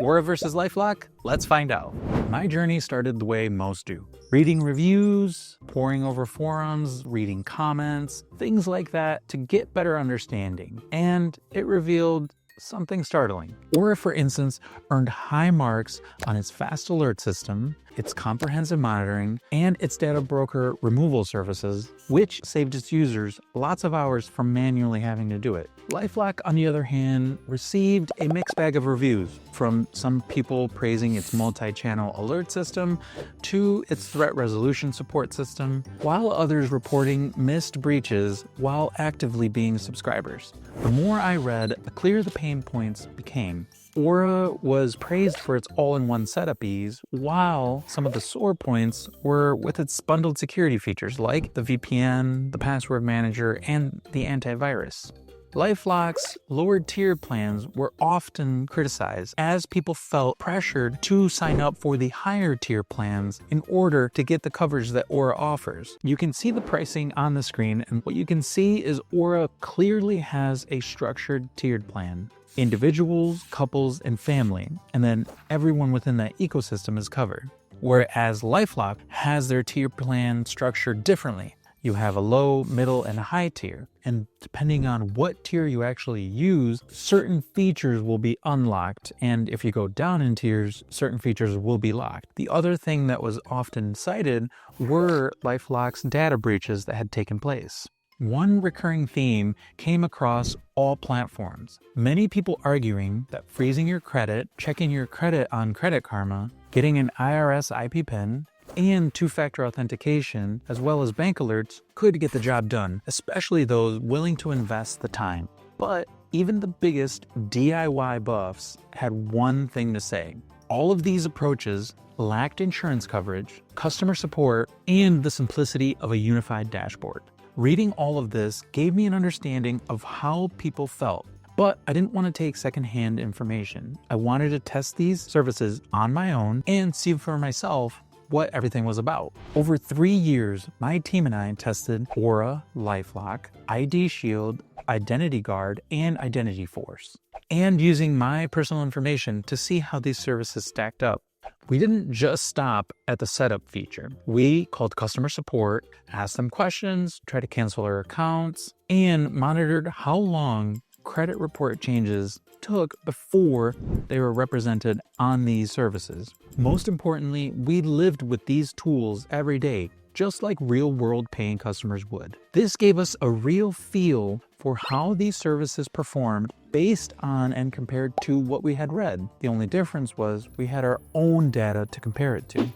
Aura versus LifeLock? Let's find out. My journey started the way most do. Reading reviews, poring over forums, reading comments, things like that to get better understanding. And it revealed something startling. Aura, for instance, earned high marks on its fast alert system, its comprehensive monitoring, and its data broker removal services, which saved its users lots of hours from manually having to do it. LifeLock, on the other hand, received a mixed bag of reviews, from some people praising its multi-channel alert system to its threat resolution support system, while others reporting missed breaches while actively being subscribers. The more I read, the clearer the pain points became. Aura was praised for its all-in-one setup ease, while some of the sore points were with its bundled security features like the VPN, the password manager, and the antivirus. LifeLock's lower tier plans were often criticized as people felt pressured to sign up for the higher tier plans in order to get the coverage that Aura offers. You can see the pricing on the screen, and what you can see is Aura clearly has a structured tiered plan. Individuals, couples, and family, and then everyone within that ecosystem is covered. Whereas LifeLock has their tier plan structured differently. You have a low, middle, and a high tier, and depending on what tier you actually use, certain features will be unlocked, and if you go down in tiers, certain features will be locked. The other thing that was often cited were LifeLock's data breaches that had taken place. One recurring theme came across all platforms. Many people arguing that freezing your credit, checking your credit on Credit Karma, getting an IRS IP PIN, and two-factor authentication, as well as bank alerts, could get the job done, especially those willing to invest the time. But even the biggest DIY buffs had one thing to say. All of these approaches lacked insurance coverage, customer support, and the simplicity of a unified dashboard. Reading all of this gave me an understanding of how people felt. But I didn't want to take secondhand information. I wanted to test these services on my own and see for myself what everything was about. Over 3 years, my team and I tested Aura, LifeLock, IDShield, IdentityGuard, and IdentityForce, and using my personal information to see how these services stacked up. We didn't just stop at the setup feature. We called customer support, asked them questions, tried to cancel our accounts, and monitored how long credit report changes took before they were represented on these services. Most importantly, we lived with these tools every day, just like real-world paying customers would. This gave us a real feel for how these services performed based on and compared to what we had read. The only difference was we had our own data to compare it to.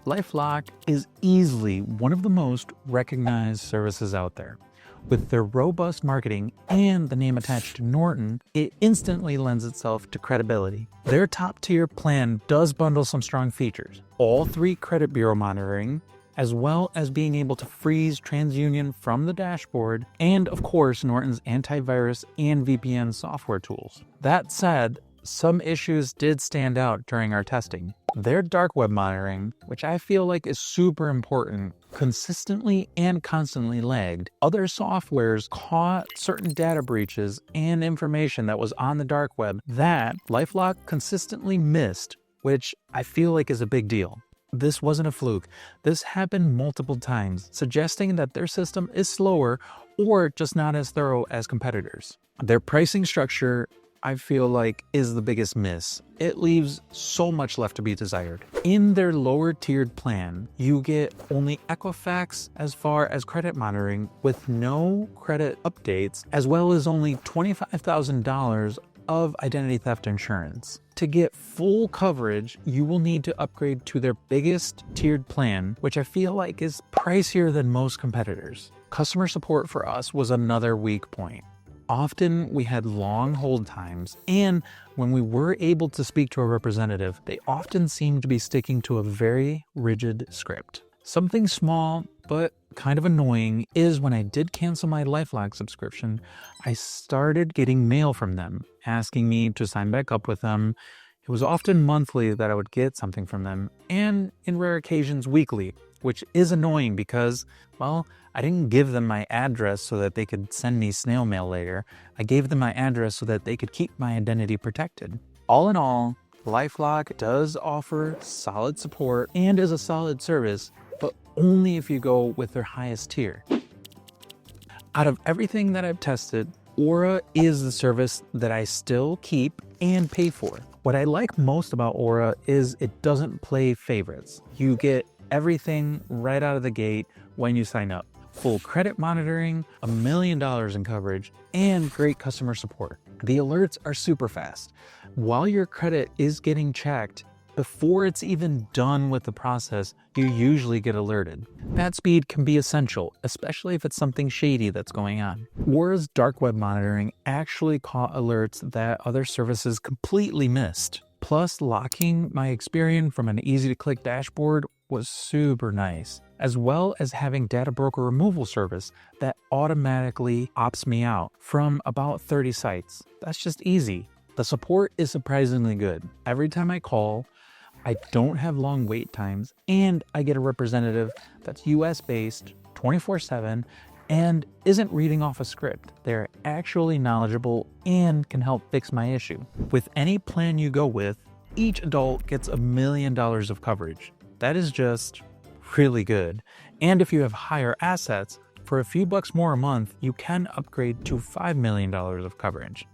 LifeLock is easily one of the most recognized services out there. With their robust marketing and the name attached to Norton, it instantly lends itself to credibility. Their top tier plan does bundle some strong features. All 3 credit bureau monitoring, as well as being able to freeze TransUnion from the dashboard, and of course Norton's antivirus and VPN software tools. That said, some issues did stand out during our testing. Their dark web monitoring, which I feel like is super important, consistently and constantly lagged. Other softwares caught certain data breaches and information that was on the dark web that LifeLock consistently missed, which I feel like is a big deal. This wasn't a fluke. This happened multiple times, suggesting that their system is slower or just not as thorough as competitors. Their pricing structure, I feel like, is the biggest miss. It leaves so much left to be desired. In their lower tiered plan, you get only Equifax as far as credit monitoring with no credit updates, as well as only $25,000 of identity theft insurance. To get full coverage, you will need to upgrade to their biggest tiered plan, which I feel like is pricier than most competitors. Customer support for us was another weak point. Often we had long hold times, and when we were able to speak to a representative, they often seemed to be sticking to a very rigid script. Something small but kind of annoying is when I did cancel my LifeLock subscription, I started getting mail from them asking me to sign back up with them. It was often monthly that I would get something from them, and in rare occasions weekly, which is annoying because, well, I didn't give them my address so that they could send me snail mail later. I gave them my address so that they could keep my identity protected. All in all, LifeLock does offer solid support and is a solid service, but only if you go with their highest tier. Out of everything that I've tested, Aura is the service that I still keep and pay for. What I like most about Aura is it doesn't play favorites. You get everything right out of the gate when you sign up. Full credit monitoring, $1 million in coverage, and great customer support. The alerts are super fast. While your credit is getting checked, before it's even done with the process, you usually get alerted. That speed can be essential, especially if it's something shady that's going on. Aura's dark web monitoring actually caught alerts that other services completely missed. Plus, locking my Experian from an easy-to-click dashboard was super nice, as well as having data broker removal service that automatically opts me out from about 30 sites. That's just easy. The support is surprisingly good. Every time I call, I don't have long wait times, and I get a representative that's US-based, 24/7, and isn't reading off a script. They're actually knowledgeable and can help fix my issue. With any plan you go with, each adult gets $1 million of coverage. That is just really good. And if you have higher assets, for a few bucks more a month, you can upgrade to $5 million of coverage.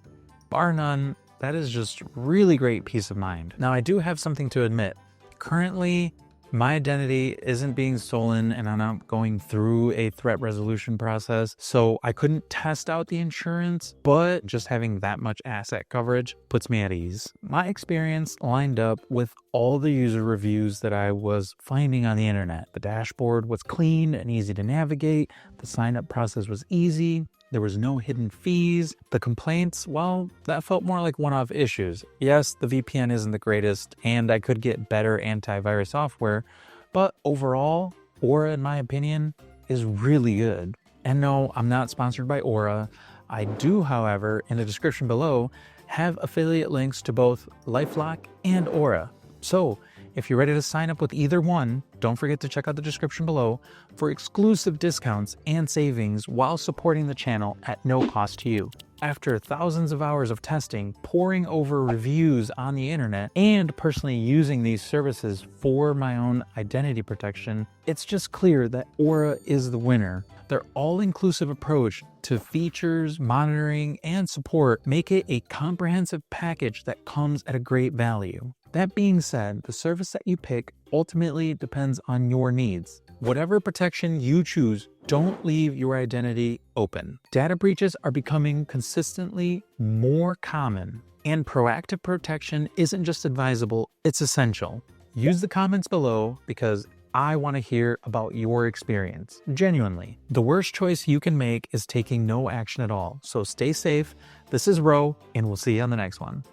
Bar none, that is just really great peace of mind. Now, I do have something to admit. Currently, my identity isn't being stolen and I'm not going through a threat resolution process, so I couldn't test out the insurance, but just having that much asset coverage puts me at ease. My experience lined up with all the user reviews that I was finding on the internet. The dashboard was clean and easy to navigate. The sign-up process was easy. There was no hidden fees. The complaints, well, that felt more like one-off issues. Yes, the VPN isn't the greatest, and I could get better antivirus software, but overall, Aura, in my opinion, is really good. And no, I'm not sponsored by Aura. I do, however, in the description below, have affiliate links to both LifeLock and Aura. So, if you're ready to sign up with either one, don't forget to check out the description below for exclusive discounts and savings while supporting the channel at no cost to you. After thousands of hours of testing, poring over reviews on the internet, and personally using these services for my own identity protection, it's just clear that Aura is the winner. Their all-inclusive approach to features, monitoring, and support make it a comprehensive package that comes at a great value. That being said, the service that you pick ultimately depends on your needs. Whatever protection you choose, don't leave your identity open. Data breaches are becoming consistently more common, and proactive protection isn't just advisable, it's essential. Use the comments below because I want to hear about your experience, genuinely. The worst choice you can make is taking no action at all, so stay safe. This is Ro, and we'll see you on the next one.